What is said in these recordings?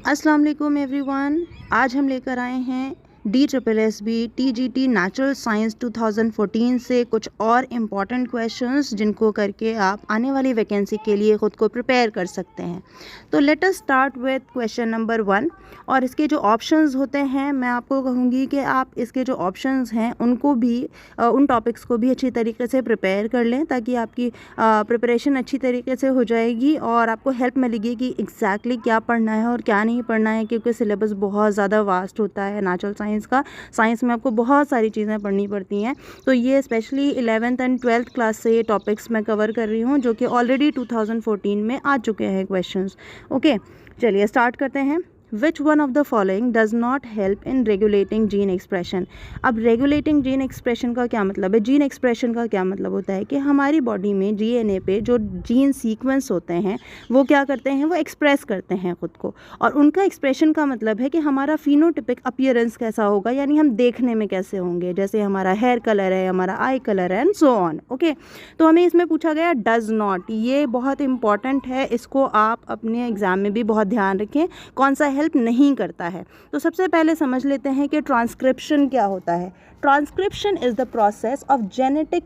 अस्सलाम वालेकुम एवरीवन। आज हम लेकर आए हैं DSSB TGT नेचुरल साइंस 2014 से कुछ और इम्पॉर्टेंट क्वेश्चंस जिनको करके आप आने वाली वैकेंसी के लिए ख़ुद को प्रिपेयर कर सकते हैं। तो let us start with question number 1। और इसके जो ऑप्शंस होते हैं मैं आपको कहूँगी कि आप इसके जो ऑप्शंस हैं उनको भी उन टॉपिक्स को भी अच्छी तरीके से प्रिपेयर कर लें ताकि आपकी प्रिपरेशन अच्छी तरीके से हो जाएगी और आपको हेल्प मिलेगी कि एग्जैक्टली क्या पढ़ना है और क्या नहीं पढ़ना है, क्योंकि सिलेबस बहुत ज़्यादा वास्ट होता है नेचुरल साइंस का। साइंस में आपको बहुत सारी चीज़ें पढ़नी पड़ती हैं। तो ये specially 11th and 12th class से ये टॉपिक्स मैं कवर कर रही हूँ जो कि ऑलरेडी 2014 में आ चुके हैं क्वेश्चंस। ओके, चलिए स्टार्ट करते हैं। Which one of the following does not help in regulating gene expression? अब regulating gene expression का क्या मतलब है? जीन एक्सप्रेशन का क्या मतलब होता है कि हमारी बॉडी में DNA पे जो जीन सीक्वेंस होते हैं वो क्या करते हैं, वो एक्सप्रेस करते हैं ख़ुद को। और उनका एक्सप्रेशन का मतलब है कि हमारा फिनोटिपिक अपीयरेंस कैसा होगा, यानी हम देखने में कैसे होंगे, जैसे हमारा हेयर कलर है, हमारा आई कलर है एंड सो ऑन। ओके, तो हमें इसमें पूछा गया डज़ नॉट। ये बहुत इंपॉर्टेंट है, इसको आप अपने एग्ज़ाम में भी बहुत ध्यान रखें कौन सा हेल्प नहीं करता है। तो सबसे पहले समझ लेते हैं कि ट्रांसक्रिप्शन क्या होता है। Transcription is the process of genetic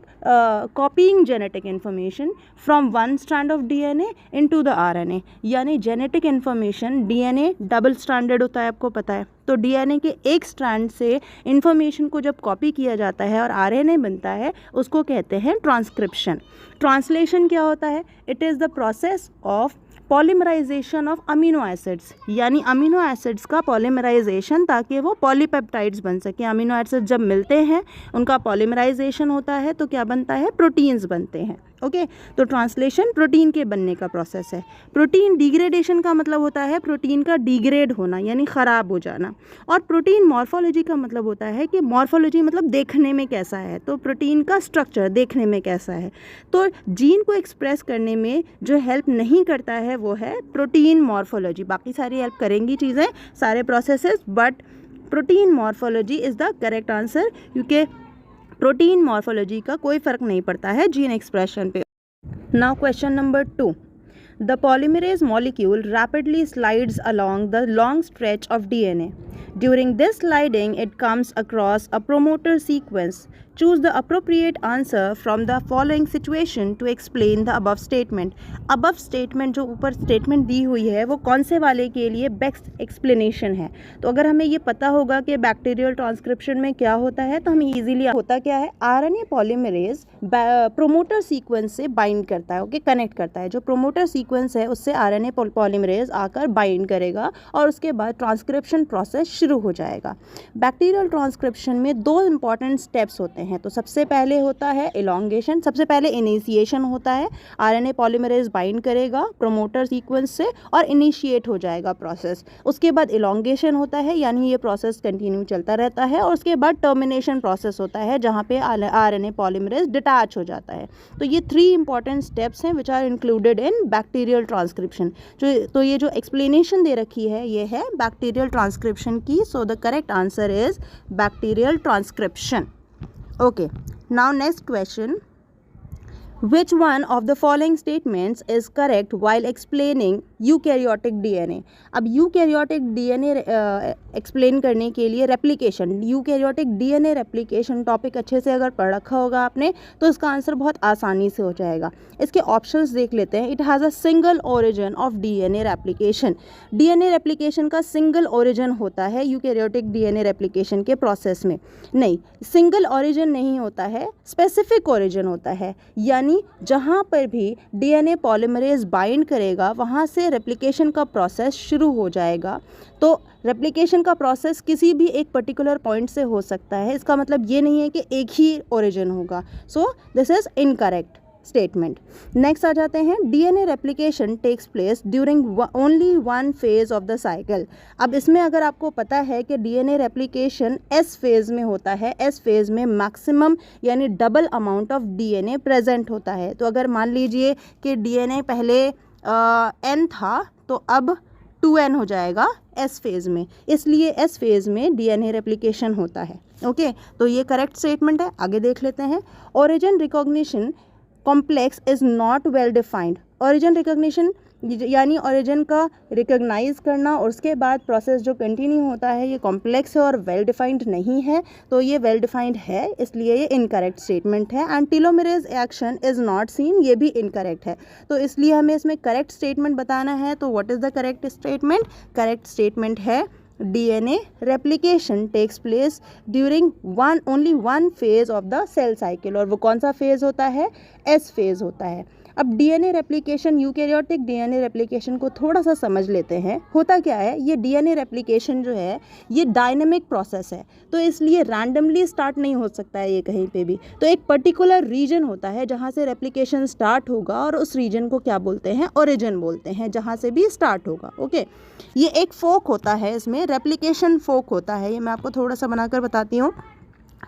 copying genetic information from one strand of DNA into the RNA। यानी genetic information, DNA double stranded होता है, आपको पता है। तो DNA के एक स्ट्रैंड से इन्फॉर्मेशन को जब कॉपी किया जाता है और RNA बनता है, उसको कहते हैं ट्रांसक्रिप्शन। ट्रांसलेशन क्या होता है? It is the process of polymerization of amino acids, यानी अमीनो एसिड्स का पॉलीमराइजेशन ताकि वो पॉलीपेप्टाइड्स बन सके। अमीनो एसिड्स जब मिलते हैं उनका पॉलीमराइजेशन होता है तो क्या बनता है? प्रोटीन्स बनते हैं। ओके, तो ट्रांसलेशन प्रोटीन के बनने का प्रोसेस है। प्रोटीन डिग्रेडेशन का मतलब होता है प्रोटीन का डिग्रेड होना, यानी ख़राब हो जाना। और प्रोटीन मॉर्फोलॉजी का मतलब होता है कि मॉर्फोलॉजी मतलब देखने में कैसा है, तो प्रोटीन का स्ट्रक्चर देखने में कैसा है। तो जीन को एक्सप्रेस करने में जो हेल्प नहीं करता है वो है प्रोटीन मॉर्फोलॉजी। बाकी सारी हेल्प करेंगी चीज़ें, सारे processes, but protein morphology is the correct answer, क्योंकि प्रोटीन मॉर्फोलॉजी का कोई फ़र्क नहीं पड़ता है जीन एक्सप्रेशन पे। Now question number 2। The polymerase molecule rapidly slides along the long stretch of DNA. During this sliding, it comes across a promoter sequence. Choose the appropriate answer from the following situation to explain the above statement. Above statement जो ऊपर statement दी हुई है वो कौन से वाले के लिए बेस्ट explanation है। तो अगर हमें ये पता होगा कि बैक्टीरियल ट्रांसक्रिप्शन में क्या होता है तो हमें इजीली होता क्या है, RNA पॉलीमरेज प्रोमोटर सीक्वेंस से बाइंड करता है। ओके, कनेक्ट करता है। जो प्रोमोटर सीक्वेंस है उससे RNA पॉलीमरेज आकर बाइंड करेगा और उसके बाद ट्रांसक्रिप्शन प्रोसेस शुरू हो जाएगा। बैक्टीरियल ट्रांसक्रिप्शन में दो इंपॉर्टेंट स्टेप्स होते हैं। तो सबसे पहले होता है इलॉन्गेशन, सबसे पहले इनिशिएशन होता है। RNA पॉलीमरेज बाइंड करेगा प्रोमोटर सीक्वेंस से और इनिशिएट हो जाएगा प्रोसेस। उसके बाद इलॉन्गेशन होता है, यानी ये प्रोसेस कंटिन्यू चलता रहता है। और उसके बाद टर्मिनेशन प्रोसेस होता है जहाँ पे RNA पॉलीमरेज डिटैच हो जाता है। तो ये 3 इंपॉर्टेंट स्टेप्स हैं which are included in bacterial transcription. तो ये जो एक्सप्लेनेशन दे रखी है ये है बैक्टीरियल ट्रांसक्रिप्शन की। So the correct answer is bacterial transcription. Okay, now next question. Which one of the following statements is correct while explaining eukaryotic DNA? अब eukaryotic DNA explain करने के लिए replication, eukaryotic DNA replication topic अच्छे से अगर पढ़ रखा होगा आपने तो इसका आंसर बहुत आसानी से हो जाएगा। इसके ऑप्शंस देख लेते हैं। It has a single origin of DNA replication. DNA replication का सिंगल ओरिजिन होता है यूकैरियोटिक DNA रेप्लिकेशन के प्रोसेस में। नहीं, सिंगल ओरिजिन नहीं होता है, स्पेसिफिक ओरिजिन होता है। यानी जहाँ पर भी DNA पॉलीमरेज बाइंड करेगा वहाँ से रेप्लिकेशन का प्रोसेस शुरू हो जाएगा। तो रेप्लिकेशन का प्रोसेस किसी भी एक पर्टिकुलर पॉइंट से हो सकता है, इसका मतलब ये नहीं है कि एक ही ओरिजिन होगा। So this is incorrect statement. Next आ जाते हैं। DNA replication takes place during only one phase of the cycle. अब इसमें अगर आपको पता है कि DNA रेप्लिकेशन S फेज़ में होता है, S फेज़ में मैक्सिमम यानी double amount of DNA present होता है। तो अगर मान लीजिए कि DNA पहले N था तो अब 2N हो जाएगा S फेज़ में, इसलिए S फेज़ में DNA रेप्लिकेशन होता है। ओके, तो ये करेक्ट स्टेटमेंट है। आगे देख लेते हैं। Origin recognition complex is not well defined. Origin recognition यानी ओरिजिन का रिकॉग्नाइज करना और उसके बाद प्रोसेस जो कंटिन्यू होता है ये कॉम्प्लेक्स है और वेल डिफाइंड नहीं है, तो ये वेल डिफाइंड है, इसलिए ये इनकरेक्ट स्टेटमेंट है। And telomeres action is not seen, ये भी इनकरेक्ट है, तो इसलिए हमें इसमें करेक्ट स्टेटमेंट बताना है। तो what is the correct statement? Correct statement है DNA replication takes place during only one phase of the cell cycle, और वो कौन सा फेज होता है? S फेज होता है। अब DNA replication, eukaryotic DNA replication को थोड़ा सा समझ लेते हैं। होता क्या है, ये DNA रेप्लिकेशन जो है ये डायनेमिक प्रोसेस है, तो इसलिए रैंडमली स्टार्ट नहीं हो सकता है ये कहीं पे भी। तो एक पर्टिकुलर रीजन होता है जहाँ से रेप्लिकेशन स्टार्ट होगा, और उस रीजन को क्या बोलते हैं? ओरिजिन बोलते हैं, जहाँ से भी स्टार्ट होगा। ओके, ये एक फोक होता है, इसमें रेप्लिकेशन फोक होता है। ये मैं आपको थोड़ा सा बनाकर बताती हूँ।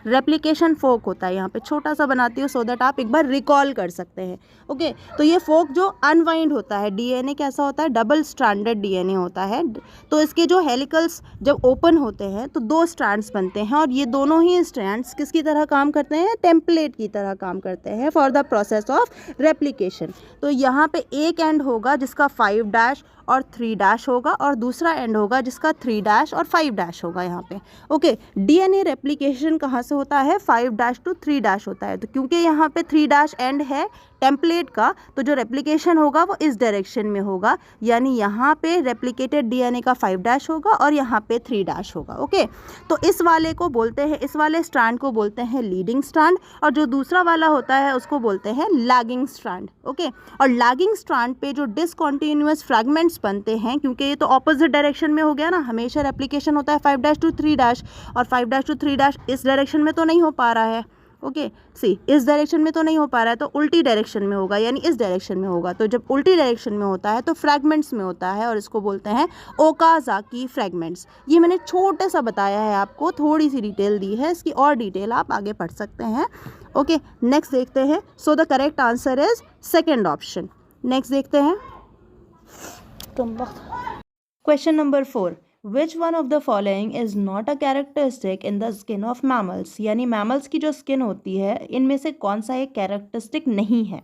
रेप्लिकेशन फोक होता है, यहाँ पे छोटा सा बनाती हूँ सो दैट आप एक बार रिकॉल कर सकते हैं। ओके, तो ये फोक जो अनवाइंड होता है, डीएनए कैसा होता है? डबल स्ट्रैंडेड डीएनए होता है। तो इसके जो हेलिकल्स जब ओपन होते हैं तो दो स्ट्रैंड्स बनते हैं, और ये दोनों ही स्ट्रैंड्स किसकी तरह काम करते हैं? टेम्पलेट की तरह काम करते हैं for the process of replication. तो यहाँ पे एक एंड होगा जिसका 5' और 3' होगा, और दूसरा एंड होगा जिसका 3' और 5' होगा यहाँ पे। ओके, डीएनए रेप्लिकेशन कहाँ से होता है? 5' to 3' होता है। तो क्योंकि यहाँ पे 3' एंड है टेम्पलेट का, तो जो रेप्लिकेशन होगा वो इस डायरेक्शन में होगा, यानी यहाँ पे रेप्लिकेटेड डीएनए का 5' होगा और यहाँ पे 3' होगा। ओके, तो इस वाले को बोलते हैं, इस वाले स्ट्रैंड को बोलते हैं लीडिंग स्ट्रैंड, और जो दूसरा वाला होता है उसको बोलते हैं लैगिंग स्ट्रैंड। ओके, और लैगिंग स्ट्रैंड पे जो डिसकंटिन्यूअस फ्रैगमेंट्स बनते हैं, क्योंकि ये तो ऑपोजिट डायरेक्शन में हो गया ना, हमेशा रेप्लिकेशन होता है 5' to 3' और 5' to 3' इस डायरेक्शन में तो नहीं हो पा रहा है। ओके, सी इस डायरेक्शन में तो नहीं हो पा रहा है, तो उल्टी डायरेक्शन में होगा, यानी इस डायरेक्शन में होगा। तो जब उल्टी डायरेक्शन में होता है तो फ्रैगमेंट्स में होता है, और इसको बोलते हैं ओकाज़ाकी फ्रैगमेंट्स। ये मैंने छोटा सा बताया है, आपको थोड़ी सी डिटेल दी है, इसकी और डिटेल आप आगे पढ़ सकते हैं। ओके, नेक्स्ट देखते हैं। So the correct answer is second option. Next देखते हैं। Question number 4, which one of the following is not a characteristic in the skin of mammals? यानी मैमल्स की जो स्किन होती है इनमें से कौन सा एक कैरेक्टरिस्टिक नहीं है?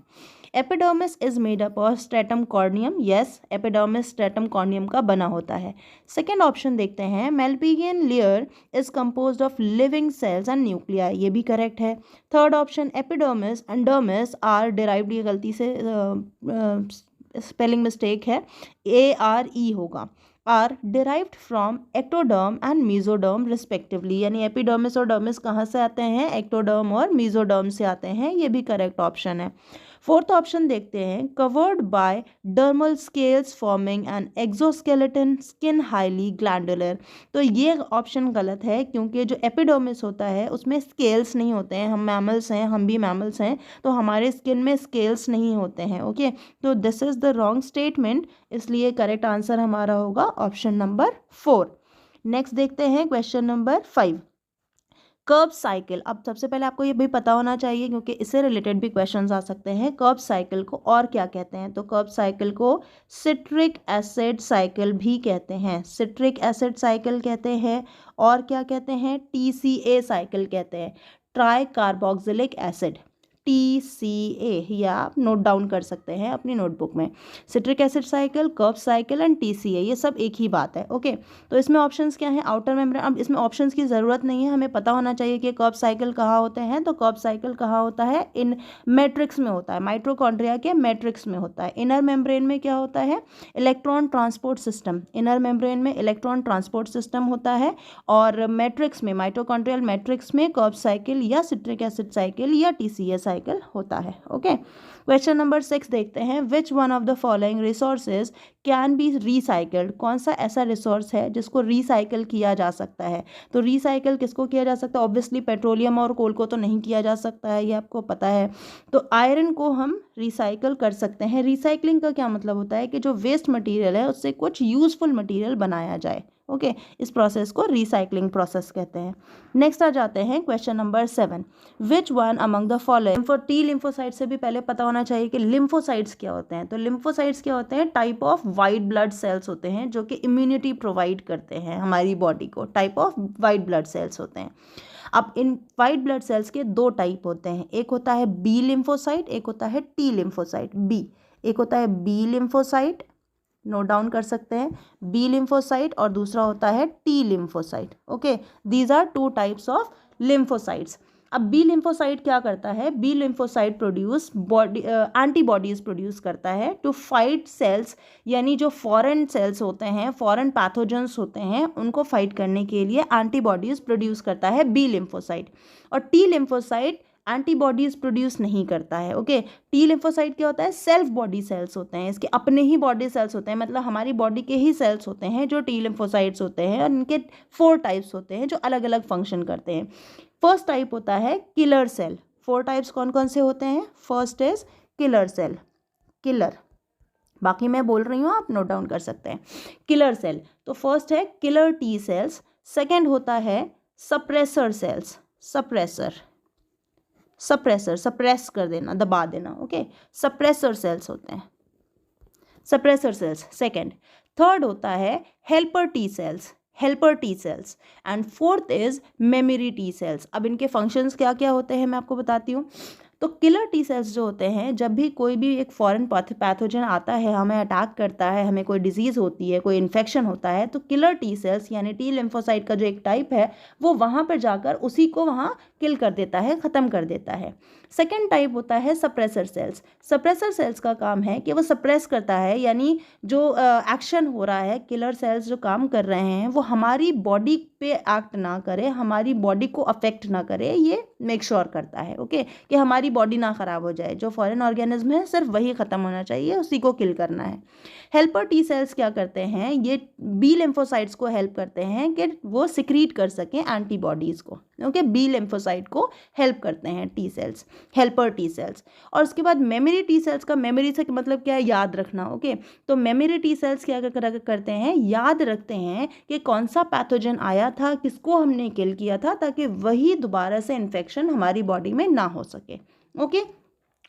Epidermis is made up of stratum corneum. Yes, epidermis stratum corneum का बना होता है। सेकेंड ऑप्शन देखते हैं, malpighian layer is composed of living cells and nuclei. ये भी करेक्ट है। Third option, epidermis and dermis are derived, ये गलती से स्पेलिंग मिस्टेक है, ARE होगा, are derived from ectoderm and mesoderm respectively. यानी एपिडर्मिस और डर्मिस कहाँ से आते हैं? एक्टोडर्म और मीजोडर्म से आते हैं। ये भी करेक्ट ऑप्शन है। फोर्थ ऑप्शन देखते हैं, covered by dermal scales forming an exoskeleton skin highly glandular. तो ये ऑप्शन गलत है, क्योंकि जो एपिडर्मिस होता है उसमें स्केल्स नहीं होते हैं। हम मैमल्स हैं, हम भी मैमल्स हैं, तो हमारे स्किन में स्केल्स नहीं होते हैं। ओके, तो this is the wrong statement, इसलिए करेक्ट आंसर हमारा होगा ऑप्शन नंबर 4। नेक्स्ट देखते हैं क्वेश्चन नंबर 5, कर्ब साइकिल। अब सबसे पहले आपको ये भी पता होना चाहिए, क्योंकि इससे रिलेटेड भी क्वेश्चंस आ सकते हैं। कर्ब साइकिल को और क्या कहते हैं? तो कर्ब साइकिल को सिट्रिक एसिड साइकिल भी कहते हैं। सिट्रिक एसिड साइकिल कहते हैं, और क्या कहते हैं? TCA साइकिल कहते हैं, ट्राई कार्बोक्सिलिक एसिड, TCA, या आप नोट डाउन कर सकते हैं अपनी नोटबुक में। Citric acid cycle, Krebs cycle and TCA, ये सब एक ही बात है। ओके, तो इसमें ऑप्शंस क्या हैं? Outer membrane. अब इसमें ऑप्शंस की ज़रूरत नहीं है, हमें पता होना चाहिए कि कर्ब साइकिल कहाँ होते हैं। तो कर्ब साइकिल कहाँ होता है? इन मैट्रिक्स में होता है, माइटोकॉन्ड्रिया के मैट्रिक्स में होता है। इनर मेम्ब्रेन में क्या होता है? Electron transport system. Inner membrane में इलेक्ट्रॉन ट्रांसपोर्ट सिस्टम होता है, और मैट्रिक्स में, माइटोकॉन्ड्रियल मैट्रिक्स में कर्ब साइकिल या सिट्रिक एसिड साइकिल या TCA साइकिल होता है। ओके, क्वेश्चन नंबर 6 देखते हैं, which one of the following resources can be recycled? कौन सा ऐसा रिसोर्स है जिसको रिसाइकल किया जा सकता है? तो रिसाइकल किसको किया जा सकता है? ऑब्वियसली पेट्रोलियम और कोल को तो नहीं किया जा सकता है, ये आपको पता है। तो आयरन को हम रिसाइकल कर सकते हैं। रिसाइकलिंग का क्या मतलब होता है? कि जो वेस्ट मटेरियल है उससे कुछ यूजफुल मटेरियल बनाया जाए। ओके, इस प्रोसेस को रिसाइकलिंग प्रोसेस कहते हैं। नेक्स्ट आ जाते हैं question number 7, which one among the following. T lymphocyte से भी पहले पता होना चाहिए कि लिम्फोसाइट्स क्या होते हैं। तो लिम्फोसाइट्स क्या होते हैं? Type of white blood cells होते हैं जो कि इम्यूनिटी प्रोवाइड करते हैं हमारी बॉडी को। Type of white blood cells होते हैं। अब इन वाइट ब्लड सेल्स के दो टाइप होते हैं, एक होता है B लिम्फोसाइट, एक होता है T लिम्फोसाइट। B, एक होता है B लिम्फोसाइट नोट डाउन कर सकते हैं, बी लिम्फोसाइट और दूसरा होता है T lymphocyte. Okay, these are two types of lymphocytes. अब बी लिम्फोसाइट क्या करता है, B lymphocyte produce body antibodies produce करता है टू फाइट सेल्स, यानी जो फॉरेन सेल्स होते हैं, फॉरेन पैथोजेंस होते हैं, उनको फाइट करने के लिए एंटीबॉडीज प्रोड्यूस करता है बी लिम्फोसाइट। और टी लिम्फोसाइट एंटीबॉडीज प्रोड्यूस नहीं करता है। ओके, टी लिम्फोसाइट क्या होता है, सेल्फ बॉडी सेल्स होते हैं, इसके अपने ही बॉडी सेल्स होते हैं, मतलब हमारी बॉडी के ही सेल्स होते हैं जो टी लिम्फोसाइट्स होते हैं, और इनके 4 टाइप्स होते हैं जो अलग अलग फंक्शन करते हैं। फर्स्ट टाइप होता है किलर सेल। 4 टाइप्स कौन कौन से होते हैं, first is killer cell, killer, बाकी मैं बोल रही हूँ आप नोट डाउन कर सकते हैं। किलर सेल, तो फर्स्ट है किलर टी सेल्स, सेकेंड होता है suppressor cells, suppressor, suppressor, suppress कर देना, दबा देना। ओके, सप्रेसर सेल्स होते हैं, सप्रेसर सेल्स सेकेंड। थर्ड होता है helper T sales, helper T cells, and fourth is memory T sales. अब इनके फंक्शंस क्या क्या होते हैं मैं आपको बताती हूँ। तो किलर टी सेल्स जो होते हैं, जब भी कोई भी एक फॉरेन पैथोजन आता है, हमें अटैक करता है, हमें कोई डिजीज़ होती है, कोई इन्फेक्शन होता है, तो किलर टी सेल्स यानी टी लिम्फोसाइट का जो एक टाइप है वो वहाँ पर जाकर उसी को वहाँ किल कर देता है, ख़त्म कर देता है। सेकेंड टाइप होता है सप्रेसर सेल्स। सप्रेसर सेल्स का काम है कि वो सप्रेस करता है, यानी जो एक्शन हो रहा है, किलर सेल्स जो काम कर रहे हैं वो हमारी बॉडी पे एक्ट ना करे, हमारी बॉडी को अफेक्ट ना करे, ये मेक श्योर करता है। ओके, कि हमारी बॉडी ना ख़राब हो जाए, जो फॉरेन ऑर्गेनिज्म है सिर्फ वही ख़त्म होना चाहिए, उसी को किल करना है। हेल्पर टी सेल्स क्या करते हैं, ये बी लिम्फोसाइट्स को हेल्प करते हैं कि वो सिक्रीट कर सकें एंटीबॉडीज़ को। ओके, बी लिम्फोसाइट को हेल्प करते हैं T cells, helper T sales. और उसके बाद मेमोरी टी सेल्स का, मेमोरी से मतलब क्या है, याद रखना। ओके, तो मेमोरी टी सेल्स क्या करते हैं, याद रखते हैं कि कौन सा पैथोजन आया था, किसको हमने किल किया था, ताकि वही दोबारा से इन्फेक्शन हमारी बॉडी में ना हो सके। ओके,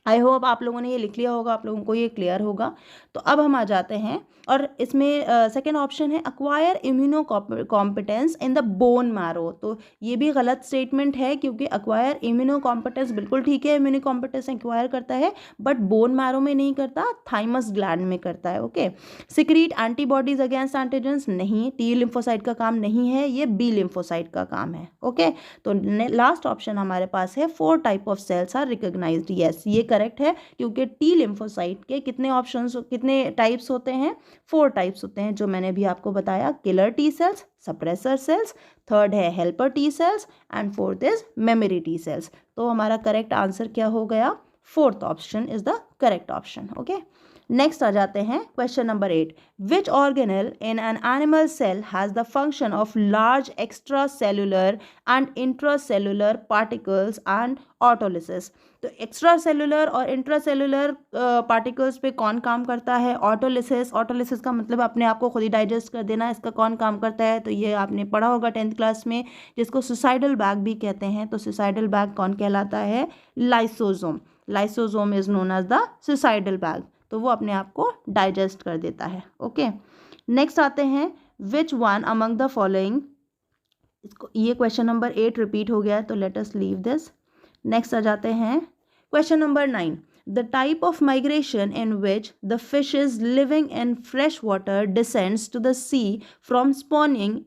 आई होप आप लोगों ने ये लिख लिया होगा, आप लोगों को ये क्लियर होगा। तो अब हम आ जाते हैं, और इसमें सेकेंड ऑप्शन है acquire immuno competence in the bone marrow. तो ये भी गलत स्टेटमेंट है, क्योंकि अक्वायर इम्यूनो कॉम्पिटेंस बिल्कुल ठीक है, इम्यूनो कॉम्पिटेंस एक्वायर करता है, बट बोन मैरो में नहीं करता, थाइमस ग्लैंड में करता है। Okay, secrete antibodies against antigens, नहीं, टी लिम्फोसाइट का काम नहीं है, ये बी लिम्फोसाइट का काम है। ओके, तो लास्ट ऑप्शन हमारे पास है 4 type of cells are recognised. Yes, ये करेक्ट है, क्योंकि टी लिम्फोसाइट के कितने ऑप्शंस, कितने टाइप्स होते हैं, 4 टाइप्स होते हैं, जो मैंने भी आपको बताया, killer T cells, suppressor cells, third है helper T cells, and fourth is memory T cells. तो हमारा करेक्ट आंसर क्या हो गया, fourth option is the correct option. Okay, next आ जाते हैं question number 8। Which organelle in an animal cell has the function of large extracellular and intracellular particles and autolysis. तो extracellular और intracellular particles पे कौन काम करता है, ऑटोलिसिस। ऑटोलिसिस का मतलब अपने आप को खुद ही डाइजेस्ट कर देना, इसका कौन काम करता है, तो ये आपने पढ़ा होगा 10th क्लास में, जिसको सुसाइडल बैग भी कहते हैं। तो सुसाइडल बैग कौन कहलाता है, lysosome. Lysosome is known as the suicidal bag, तो वो अपने आप को डाइजेस्ट कर देता है। ओके, नेक्स्ट आते हैं, which one among the following, इसको, ये क्वेश्चन नंबर 8 रिपीट हो गया है, तो let us leave this. Next आ जाते हैं question number 9। The type of migration in which the fishes living in fresh water descends to the sea from spawning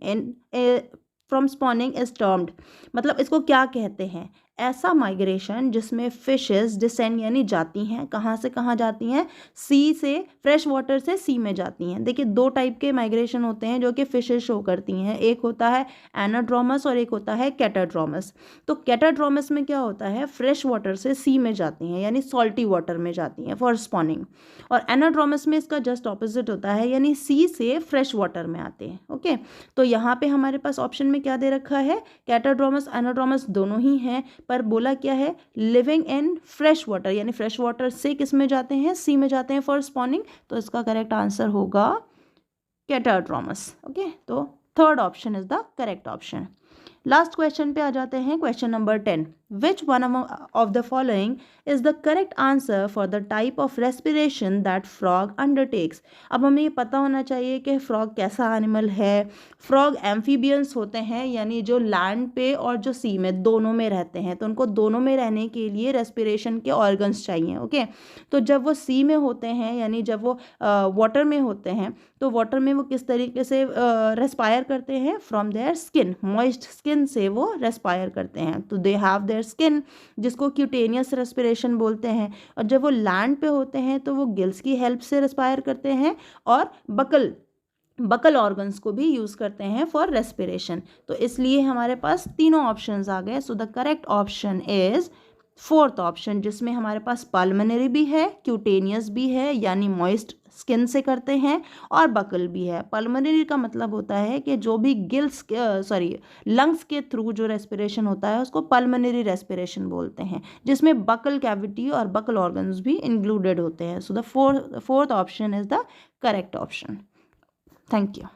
is termed. मतलब इसको क्या कहते हैं, ऐसा माइग्रेशन जिसमें फिशेस डिसेंड यानी जाती हैं, कहाँ से कहाँ जाती हैं, सी से, फ्रेश वाटर से सी में जाती हैं। देखिए 2 टाइप के माइग्रेशन होते हैं जो कि फिशेस शो करती हैं, एक होता है एनाड्रोमस और एक होता है कैटाड्रोमस। तो कैटाड्रोमस में क्या होता है, फ्रेश वाटर से सी में जाती हैं, यानी सॉल्टी वाटर में जाती हैं फॉर स्पॉनिंग, और एनाड्रोमस में इसका जस्ट ऑपोजिट होता है, यानी सी से फ्रेश वाटर में आते हैं। ओके, तो यहाँ पे हमारे पास ऑप्शन में क्या दे रखा है, कैटाड्रोमस एनाड्रोमस दोनों ही हैं, पर बोला क्या है, लिविंग इन फ्रेश वाटर, यानी फ्रेश वाटर से किस में जाते हैं, सी में जाते हैं फॉर स्पॉनिंग। तो इसका करेक्ट आंसर होगा कैटाड्रोमस। ओके, तो third option is the correct option. Last question पे आ जाते हैं, question number 10। Which one of the following is the correct answer for the type of respiration that frog undertakes? अब हमें ये पता होना चाहिए कि फ्रॉग कैसा एनिमल है. फ्रॉग एम्फीबियंस होते हैं, यानी जो लैंड पे और जो सी में दोनों में रहते हैं, तो उनको दोनों में रहने के लिए रेस्पिरेशन के ऑर्गन्स चाहिए. ओके, तो जब वो सी में होते हैं, यानी जब वो वाटर में होते हैं, तो वाटर में वो किस तरीके से रेस्पायर करते हैं? From their skin, moist skin से वो रेस्पायर करते हैं. तो दे हैव देयर स्किन, जिसको क्यूटेनियस रेस्पिरेशन बोलते हैं. और जब वो लैंड पे होते हैं तो वो गिल्स की हेल्प से रेस्पायर करते हैं और बकल ऑर्गन्स को भी यूज़ करते हैं फॉर रेस्पिरेशन. तो इसलिए हमारे पास तीनों ऑप्शंस आ गए. So the correct option is fourth option, जिसमें हमारे पास पल्मोनरी भी है, क्यूटेनियस भी है यानी मॉइस्ट स्किन से करते हैं, और बकल भी है. पल्मोनरी का मतलब होता है कि जो भी लंग्स के थ्रू जो रेस्पिरेशन होता है उसको पल्मोनरी रेस्पिरेशन बोलते हैं, जिसमें बकल कैविटी और बकल ऑर्गन्स भी इंक्लूडेड होते हैं. So the fourth option is the correct option. Thank you.